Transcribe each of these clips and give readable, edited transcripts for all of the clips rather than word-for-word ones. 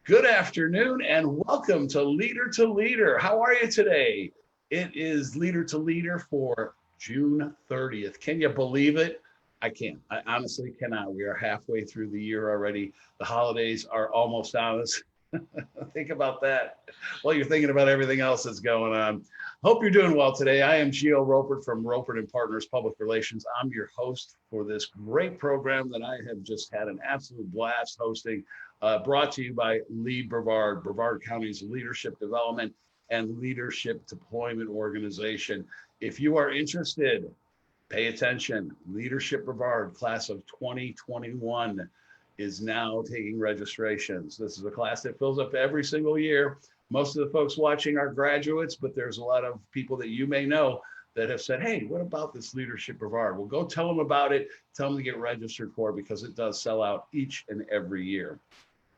Good afternoon and welcome to Leader to Leader. How are you today? It is Leader to Leader for June 30th. Can you believe it? I can't. I honestly cannot. We are halfway through the year already. The holidays are almost on us. Think about that while you're thinking about everything else that's going on. Hope you're doing well today. I am Geo Ropert from Ropert and Partners Public Relations. I'm your host for this great program that I have just had an absolute blast hosting, brought to you by LEAD Brevard, Brevard County's Leadership Development and Leadership Deployment Organization. If you are interested, pay attention. Leadership Brevard, class of 2021, is now taking registrations. This is a class that fills up every single year. Most of the folks watching are graduates, but there's a lot of people that you may know that have said, hey, what about this Leadership Brevard? Well, go tell them about it. Tell them to get registered for it because it does sell out each and every year.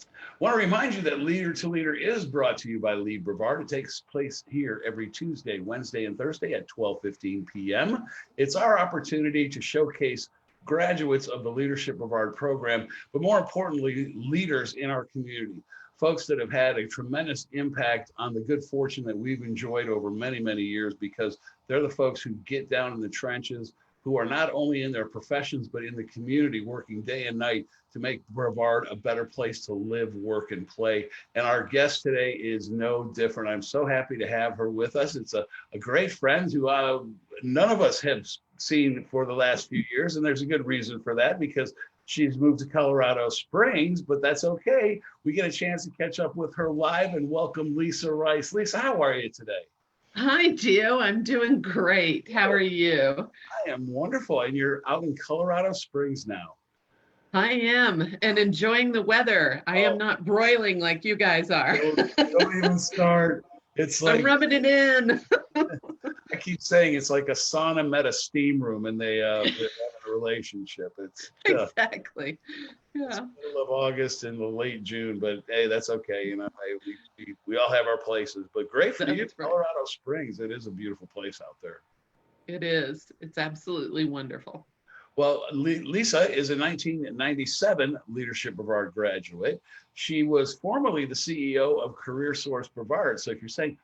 I want to remind you that Leader to Leader is brought to you by LEAD Brevard. It takes place here every Tuesday, Wednesday, and Thursday at 12:15 p.m. It's our opportunity to showcase graduates of the Leadership Brevard program, but more importantly, leaders in our community, folks that have had a tremendous impact on the good fortune that we've enjoyed over many, many years, because they're the folks who get down in the trenches, who are not only in their professions, but in the community working day and night to make Brevard a better place to live, work, and play. And our guest today is no different. I'm so happy to have her with us. It's a great friend who none of us have seen for the last few years. And there's a good reason for that, because she's moved to Colorado Springs, but that's okay. We get a chance to catch up with her live and welcome Lisa Rice. Lisa, how are you today? Hi, Gio. I'm doing great. How are you? I am wonderful. And you're out in Colorado Springs now. I am, and enjoying the weather. I am not broiling like you guys are. Don't even start. It's like I'm rubbing it in. I keep saying it's like a sauna met a steam room, and they're having a relationship. It's exactly. Yeah. It's middle of August and the late June, but hey, that's okay. You know, we all have our places. But great for you, Colorado Springs. It is a beautiful place out there. It is. It's absolutely wonderful. Well, Lisa is a 1997 Leadership Brevard graduate. She was formerly the CEO of Career Source Brevard. So if you're saying,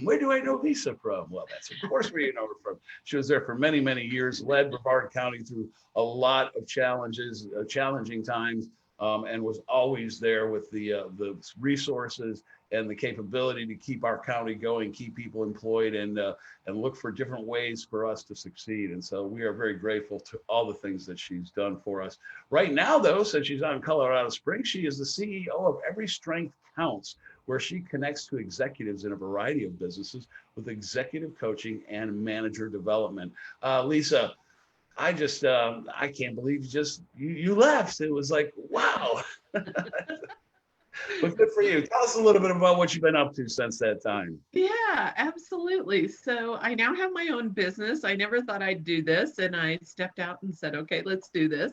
where do I know Lisa from? Well, that's of course where you know her from. She was there for many, many years, led Brevard County through a lot of challenges, challenging times, and was always there with the resources and the capability to keep our county going, keep people employed, and look for different ways for us to succeed. And so we are very grateful to all the things that she's done for us. Right now, though, since she's out in Colorado Springs, she is the CEO of Every Strength Counts, where she connects to executives in a variety of businesses with executive coaching and manager development. Lisa, I can't believe you left. It was like, wow. But good for you. Tell us a little bit about what you've been up to since that time. Yeah, absolutely. So I now have my own business. I never thought I'd do this, and I stepped out and said, okay, let's do this.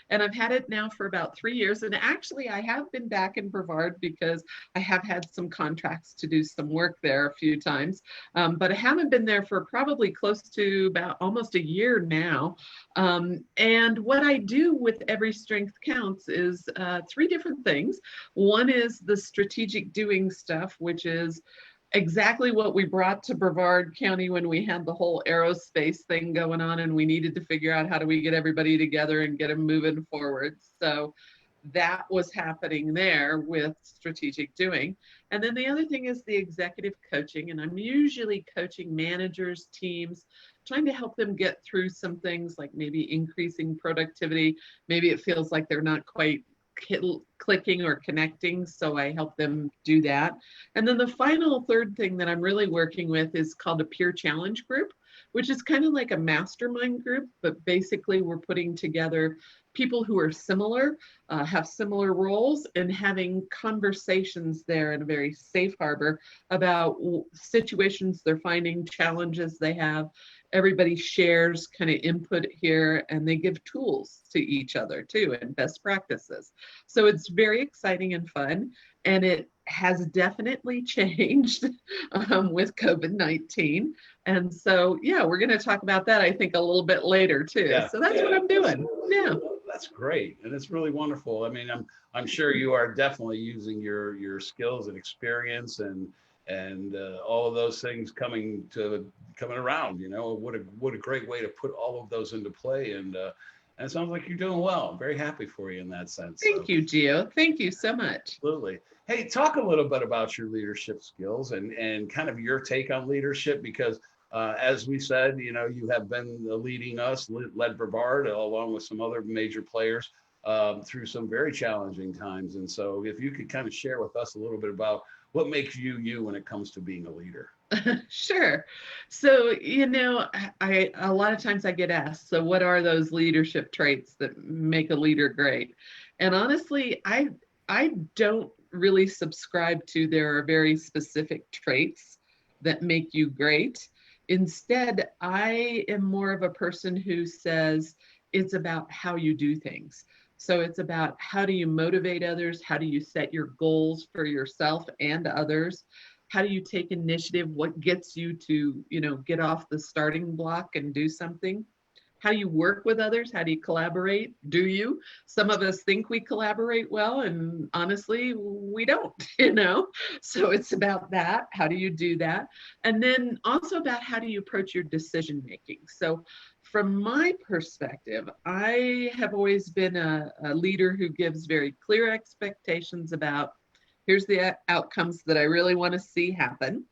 And I've had it now for about 3 years. And actually, I have been back in Brevard because I have had some contracts to do some work there a few times. But I haven't been there for probably close to about almost a year now. And what I do with Every Strength Counts is 3 different things. One is the strategic doing stuff, which is exactly what we brought to Brevard County when we had the whole aerospace thing going on, and we needed to figure out how do we get everybody together and get them moving forward. So that was happening there with strategic doing. And then the other thing is the executive coaching, and I'm usually coaching managers, teams, trying to help them get through some things like maybe increasing productivity. Maybe it feels like they're not quite clicking or connecting, so I help them do that. And then the final third thing that I'm really working with is called a peer challenge group, which is kind of like a mastermind group, but basically we're putting together people who are similar, have similar roles, and having conversations there in a very safe harbor about situations they're finding, challenges they have. Everybody shares kind of input here, and they give tools to each other too, and best practices. So it's very exciting and fun, and it has definitely changed with COVID-19. And so, yeah, we're going to talk about that, I think, a little bit later too. Yeah. So that's what I'm doing. Yeah. That's great, and it's really wonderful. I mean, I'm sure you are definitely using your skills and experience and all of those things coming around. You know, what a great way to put all of those into play, and it sounds like you're doing well. I'm very happy for you in that sense. Thank you, Geo. Thank you so much. Absolutely. Hey, talk a little bit about your leadership skills and kind of your take on leadership, because as we said, you know, you have been leading us, led Brevard, along with some other major players through some very challenging times. And so if you could kind of share with us a little bit about what makes you you when it comes to being a leader. Sure. So, you know, I a lot of times I get asked, so what are those leadership traits that make a leader great? And honestly, I don't really subscribe to there are very specific traits that make you great. Instead, I am more of a person who says it's about how you do things. So it's about how do you motivate others? How do you set your goals for yourself and others? How do you take initiative? What gets you to, you know, get off the starting block and do something? How do you work with others? How do you collaborate? Do you? Some of us think we collaborate well, and honestly, we don't, you know? So it's about that. How do you do that? And then also about how do you approach your decision making? So from my perspective, I have always been a leader who gives very clear expectations about here's the outcomes that I really want to see happen.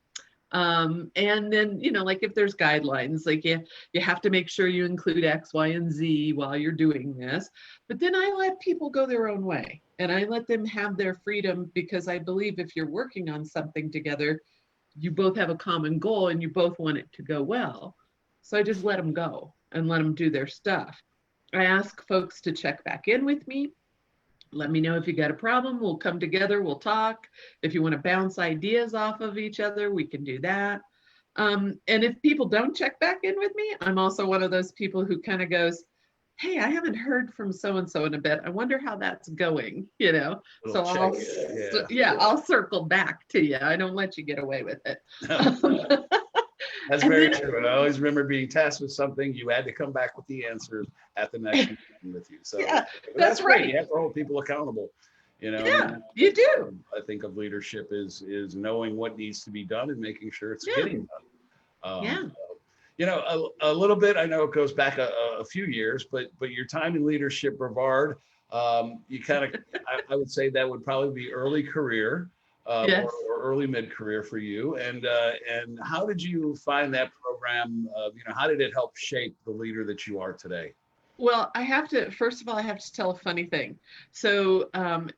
And then, you know, like if there's guidelines, like you have to make sure you include X, Y, and Z while you're doing this. But then I let people go their own way and I let them have their freedom, because I believe if you're working on something together, you both have a common goal and you both want it to go well. So I just let them go and let them do their stuff. I ask folks to check back in with me. Let me know if you got a problem. We'll come together, we'll talk. If you want to bounce ideas off of each other, we can do that. And if people don't check back in with me, I'm also one of those people who kind of goes, hey, I haven't heard from so-and-so in a bit. I wonder how that's going, you know? So I'll circle back to you. I don't let you get away with it. That's very true. And I always remember being tasked with something, you had to come back with the answers at the next meeting with you. So yeah, that's right. You have to hold people accountable. You know, yeah, you do. I think of leadership is knowing what needs to be done and making sure it's getting done. You know, a little bit, I know it goes back a few years, but your time in Leadership Brevard, you kind of, I would say that would probably be early career. Yes. Or early mid-career for you, and how did you find that program? You know, how did it help shape the leader that you are today? Well, first of all, I have to tell a funny thing. So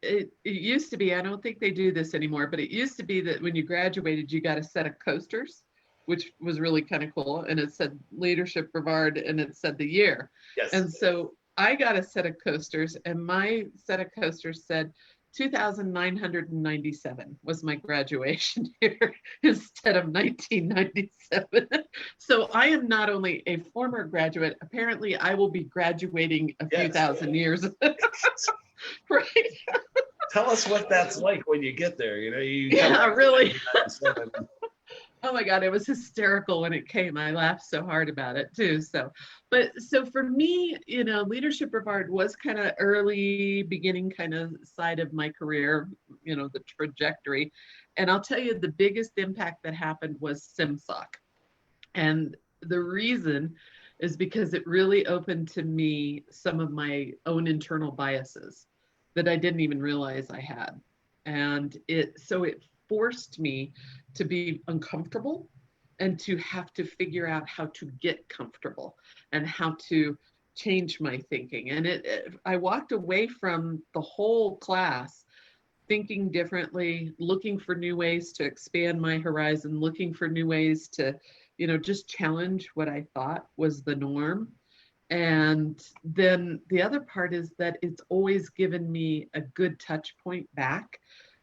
it used to be, I don't think they do this anymore, but it used to be that when you graduated, you got a set of coasters, which was really kind of cool. And it said Leadership Brevard and it said the year. Yes. And so I got a set of coasters, and my set of coasters said 2,997 was my graduation year instead of 1997. So I am not only a former graduate, apparently I will be graduating a few thousand years. Right? Tell us what that's like when you get there. You know, really. Oh my God, it was hysterical when it came. I laughed so hard about it too. So for me, you know, Leadership Brevard was kind of early beginning kind of side of my career, you know, the trajectory. And I'll tell you, the biggest impact that happened was SimSoc. And the reason is because it really opened to me some of my own internal biases that I didn't even realize I had. And it forced me to be uncomfortable and to have to figure out how to get comfortable and how to change my thinking. And I walked away from the whole class thinking differently, looking for new ways to expand my horizon, looking for new ways to, you know, just challenge what I thought was the norm. And then the other part is that it's always given me a good touch point back.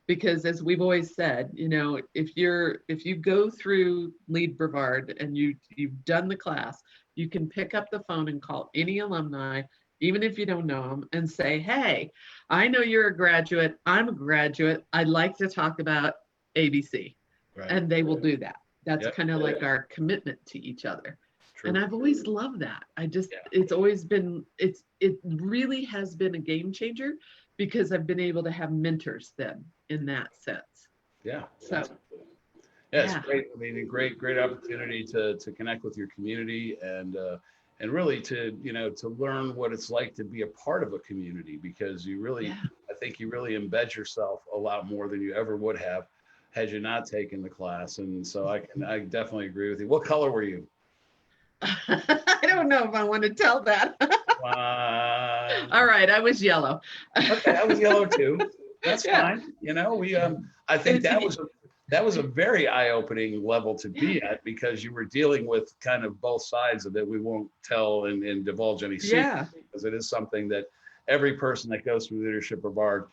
Because as we've always said, you know, if you go through LEAD Brevard and you've done the class, you can pick up the phone and call any alumni, even if you don't know them, and say, hey, I know you're a graduate, I'm a graduate, I'd like to talk about ABC. Right. And they will do that. That's kind of like our commitment to each other. true. And I've always loved that. Yeah. It's always been, it really has been a game changer because I've been able to have mentors then in that sense. Yeah. So, Yeah, it's yeah. great. I mean, a great opportunity to connect with your community and really to, to learn what it's like to be a part of a community, because Yeah. I think you really embed yourself a lot more than you ever would have had you not taken the class. And so I definitely agree with you. What color were you? I don't know if I want to tell that. All right, I was yellow. Okay, I was yellow too. That's Yeah. fine. I think It's that was a very eye-opening level to yeah, be at, because you were dealing with kind of both sides of it. We won't tell and divulge any secrets, yeah. because it is something that every person that goes through Leadership Brevard,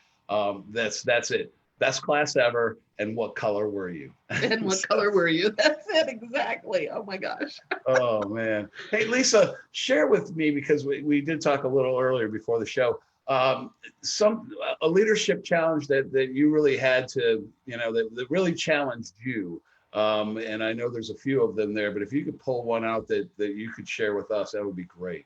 that's it. Best class ever. And what color were you? And what So, color were you? That's it exactly. Oh my gosh. oh man. Hey Lisa, share with me, because we did talk a little earlier before the show. A leadership challenge that you really had to, that really challenged you. And I know there's a few of them there, but if you could pull one out that you could share with us, that would be great.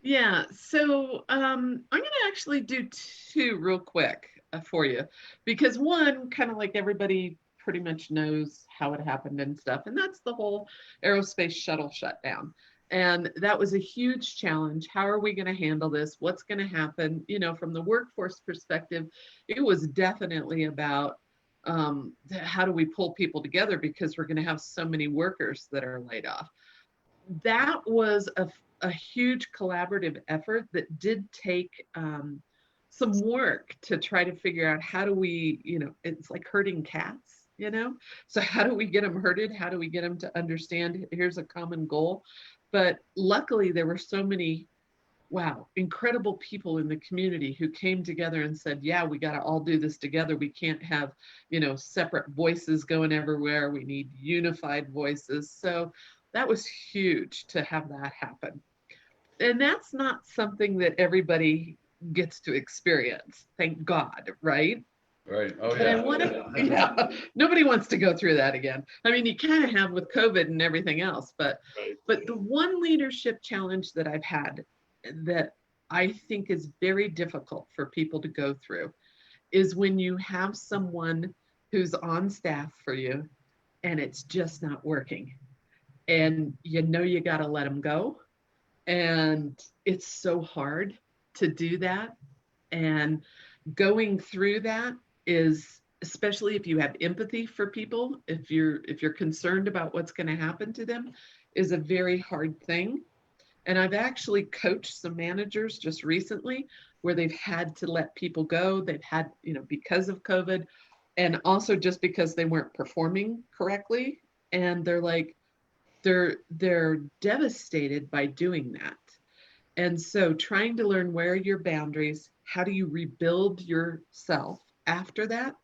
Yeah. So I'm going to actually do two real quick for you, because one, kind of like everybody pretty much knows how it happened and stuff, and that's the whole aerospace shuttle shutdown. And that was a huge challenge. How are we going to handle this? What's going to happen? From the workforce perspective, it was definitely about how do we pull people together, because we're going to have so many workers that are laid off. That was a huge collaborative effort that did take some work to try to figure out how do we, it's like herding cats. So how do we get them herded? How do we get them to understand here's a common goal? But luckily there were so many, wow, incredible people in the community who came together and said, yeah, we got to all do this together. We can't have, separate voices going everywhere. We need unified voices. So that was huge to have that happen. And that's not something that everybody gets to experience, thank God, right? Right. Oh But I yeah. want to, yeah, nobody wants to go through that again. I mean, you kind of have with COVID and everything else, but Right. the one leadership challenge that I've had that I think is very difficult for people to go through is when you have someone who's on staff for you and it's just not working. And you got to let them go. And it's so hard to do that. And going through that is, especially if you have empathy for people, if you're concerned about what's going to happen to them, is a very hard thing. And I've actually coached some managers just recently where they've had to let people go. They've had, because of COVID, and also just because they weren't performing correctly. And they're devastated by doing that. And so trying to learn where are your boundaries, how do you rebuild yourself after that,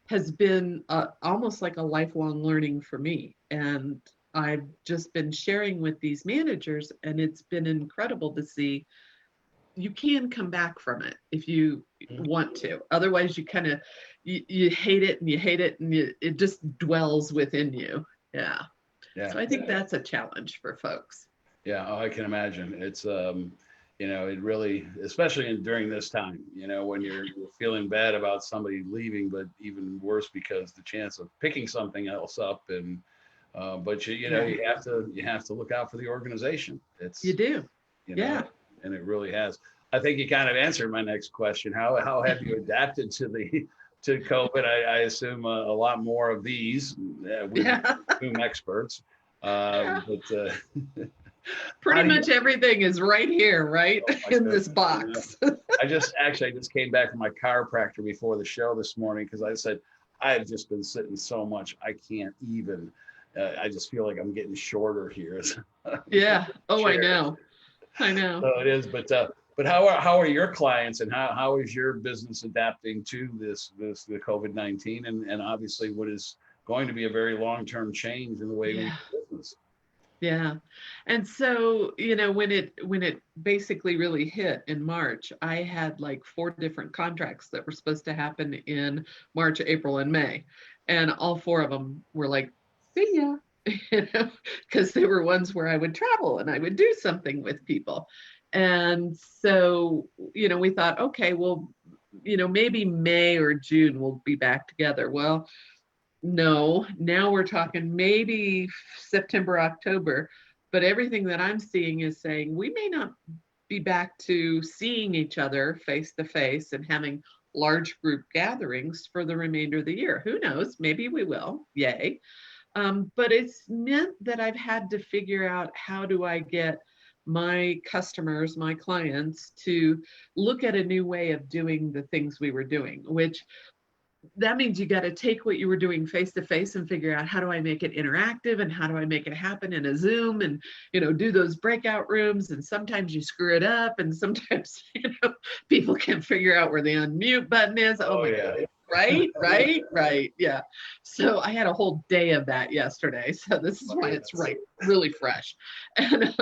has been almost like a lifelong learning for me. And I've just been sharing with these managers, and it's been incredible to see you can come back from it if you want to. Otherwise, you kind of you hate it and you hate it, and it just dwells within you. Yeah. Yeah. So I think that's a challenge for folks. Yeah, oh, I can imagine. It's it really, especially during this time, when you're feeling bad about somebody leaving, but even worse because the chance of picking something else up, and but you have to look out for the organization. You do. Yeah, and it really has. I think you kind of answered my next question. How have you adapted to COVID? I assume a lot more of these with Zoom experts. But pretty much everything is right here, right? In this box. I just came back from my chiropractor before the show this morning, because I said I've just been sitting so much I can't even. I just feel like I'm getting shorter here. Yeah. Oh, I know. So it is, but how are your clients, and how is your business adapting to the COVID-19 and obviously what is going to be a very long-term change in the way we do business? Yeah. And so, when it basically really hit in March, I had like 4 different contracts that were supposed to happen in March, April, and May. And all 4 of them were like, see ya. because they were ones where I would travel and I would do something with people. And so, we thought, okay, well, maybe May or June we'll be back together. Well, no, now we're talking maybe September, October, but everything that I'm seeing is saying we may not be back to seeing each other face to face and having large group gatherings for the remainder of the year. Who knows? Maybe we will. Yay. But it's meant that I've had to figure out, how do I get my customers, my clients, to look at a new way of doing the things we were doing, which that means you got to take what you were doing face to face and figure out, how do I make it interactive and how do I make it happen in a Zoom, and do those breakout rooms. And sometimes you screw it up, and sometimes people can't figure out where the unmute button is. Oh my God. Right. Yeah. So I had a whole day of that yesterday. So this is why it's really fresh. And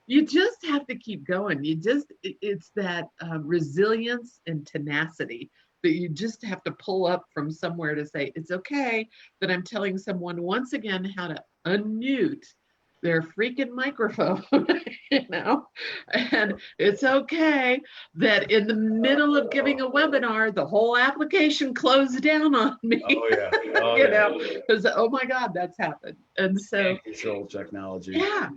you just have to keep going. It's that resilience and tenacity that you just have to pull up from somewhere to say, it's okay that I'm telling someone once again how to unmute their freaking microphone, and it's okay that in the middle of giving a webinar, the whole application closed down on me. Because, oh my God, that's happened. And so, control technology. Yeah.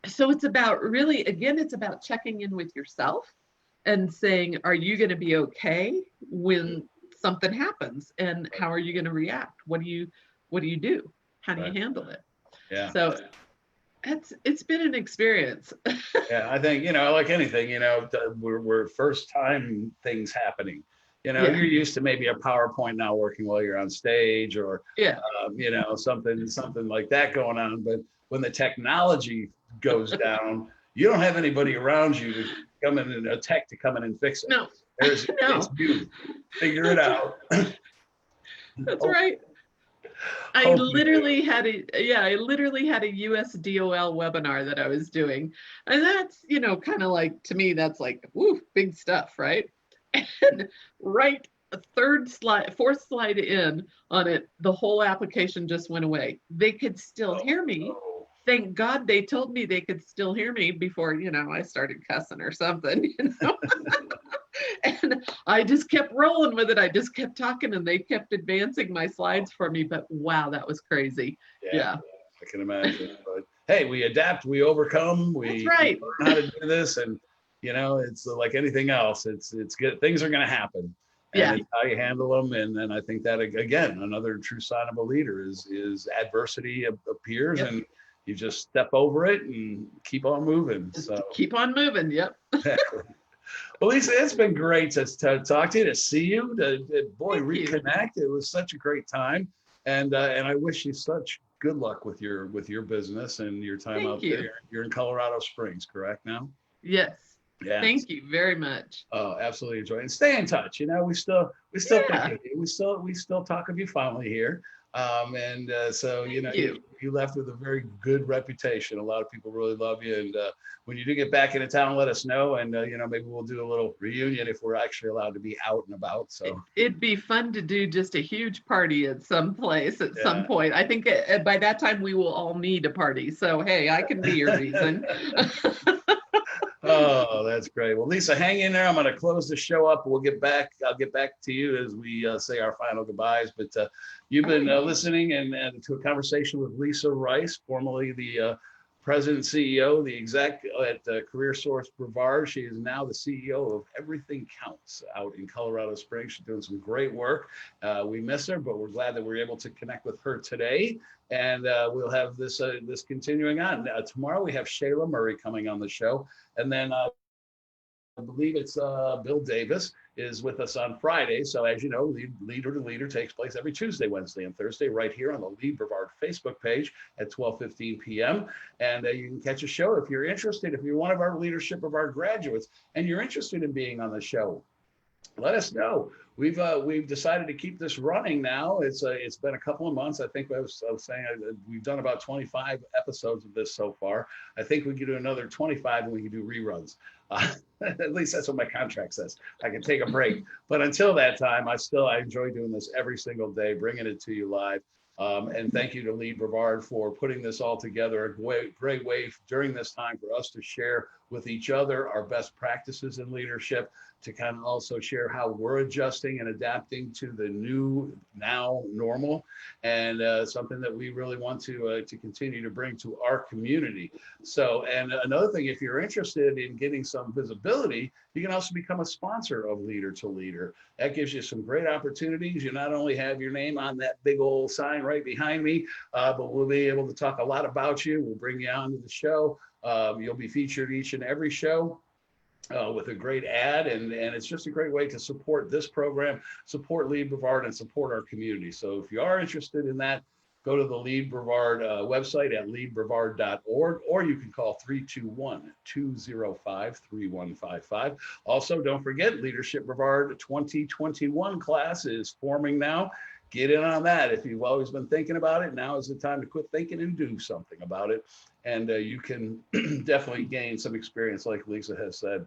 So it's about it's about checking in with yourself and saying, are you going to be okay when something happens? And how are you going to react? What do you do? How do you handle it? Yeah. So it's been an experience. Yeah, I think, like anything, we're first time things happening. You're used to maybe a PowerPoint not working while you're on stage, or something like that going on. But when the technology goes down, you don't have anybody around you to come in, and a tech to come in and fix it. No. It's you. Figure it out. That's right. I literally had a USDOL webinar that I was doing. And that's, kind of like, to me, that's like, woo, big stuff, right? And right, fourth slide in on it, the whole application just went away. They could still hear me. Thank God they told me they could still hear me before, I started cussing or something, And I just kept rolling with it. I just kept talking, and they kept advancing my slides for me. But wow, that was crazy. Yeah. I can imagine. But hey, we adapt, we overcome, we learn how to do this. And, it's like anything else. It's good. Things are going to happen. And it's how you handle them. And then I think that, again, another true sign of a leader is adversity appears, and you just step over it and keep on moving. Keep on moving. Yep. Well, Lisa, it's been great to talk to you, to see you, to reconnect. It was such a great time, and I wish you such good luck with your business and your time out there. You're in Colorado Springs, correct now? Yes. Yeah. Thank you very much. Oh, absolutely enjoy it. And stay in touch. We still think of you. We still talk of you fondly here. So you left with a very good reputation. A lot of people really love you. And when you do get back into town, let us know. And maybe we'll do a little reunion if we're actually allowed to be out and about. So it'd be fun to do just a huge party at some place at some point. I think by that time we will all need a party. So hey, I can be your reason. Oh, that's great. Well, Lisa, hang in there. I'm going to close the show up. I'll get back to you as we say our final goodbyes. But you've been listening and to a conversation with Lisa Rice, formerly the president, CEO, the exec at Career Source Brevard. She is now the CEO of Everything Counts out in Colorado Springs. She's doing some great work. We miss her, but we're glad that we're able to connect with her today. And we'll have this continuing on. Tomorrow we have Shayla Murray coming on the show. And then I believe it's Bill Davis is with us on Friday. So as you know, Leader to Leader takes place every Tuesday, Wednesday, and Thursday right here on the LEAD Brevard Facebook page at 12:15 p.m. And you can catch a show if you're interested. If you're one of our Leadership Brevard graduates and you're interested in being on the show, let us know. We've decided to keep this running now. It's been a couple of months. I think I was saying we've done about 25 episodes of this so far. I think we could do another 25 and we can do reruns. At least that's what my contract says. I can take a break. But until that time, I enjoy doing this every single day, bringing it to you live. And thank you to LEAD Brevard for putting this all together. A great way during this time for us to share with each other our best practices in leadership, to kind of also share how we're adjusting and adapting to the new now normal, and something that we really want to continue to bring to our community. So, and another thing, if you're interested in getting some visibility, you can also become a sponsor of Leader to Leader. That gives you some great opportunities. You not only have your name on that big old sign right behind me, but we'll be able to talk a lot about you. We'll bring you on to the show. You'll be featured each and every show with a great ad, and it's just a great way to support this program, support LEAD Brevard, and support our community. So if you are interested in that, go to the LEAD Brevard website at leadbrevard.org, or you can call 321-205-3155. Also, don't forget, Leadership Brevard 2021 class is forming now. Get in on that. If you've always been thinking about it, now is the time to quit thinking and do something about it. And you can definitely gain some experience, like Lisa has said.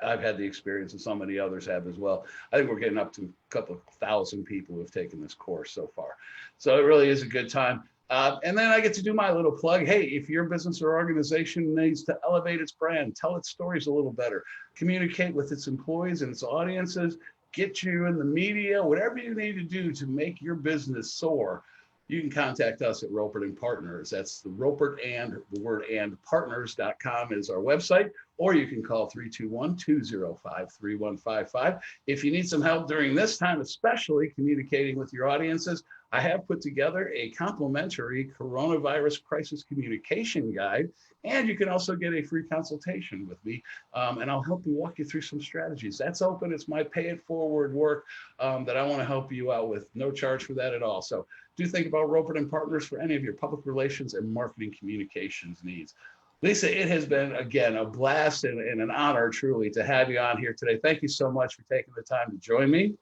I've had the experience, and so many others have as well. I think we're getting up to a couple of thousand people who have taken this course so far. So it really is a good time. And then I get to do my little plug. Hey, if your business or organization needs to elevate its brand, tell its stories a little better, communicate with its employees and its audiences, get you in the media, whatever you need to do to make your business soar, you can contact us at Ropert and Partners. That's the Ropert and the word and partners.com is our website, or you can call 321-205-3155. If you need some help during this time, especially communicating with your audiences, I have put together a complimentary coronavirus crisis communication guide, and you can also get a free consultation with me, and I'll help you walk you through some strategies. That's open. It's my pay it forward work that I want to help you out with. No charge for that at all. So do think about Ropert and Partners for any of your public relations and marketing communications needs. Lisa, it has been, again, a blast and an honor, truly, to have you on here today. Thank you so much for taking the time to join me.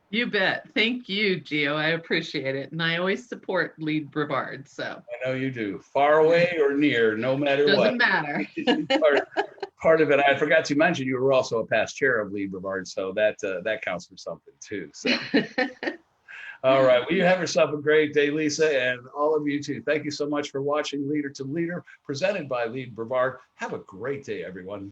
You bet. Thank you, Geo. I appreciate it. And I always support LEAD Brevard. So I know you do. Far away or near, no matter what. Doesn't matter. part of it. I forgot to mention you were also a past chair of LEAD Brevard, so that counts for something too. So. All right. Well, you have yourself a great day, Lisa, and all of you too. Thank you so much for watching Leader to Leader, presented by LEAD Brevard. Have a great day, everyone.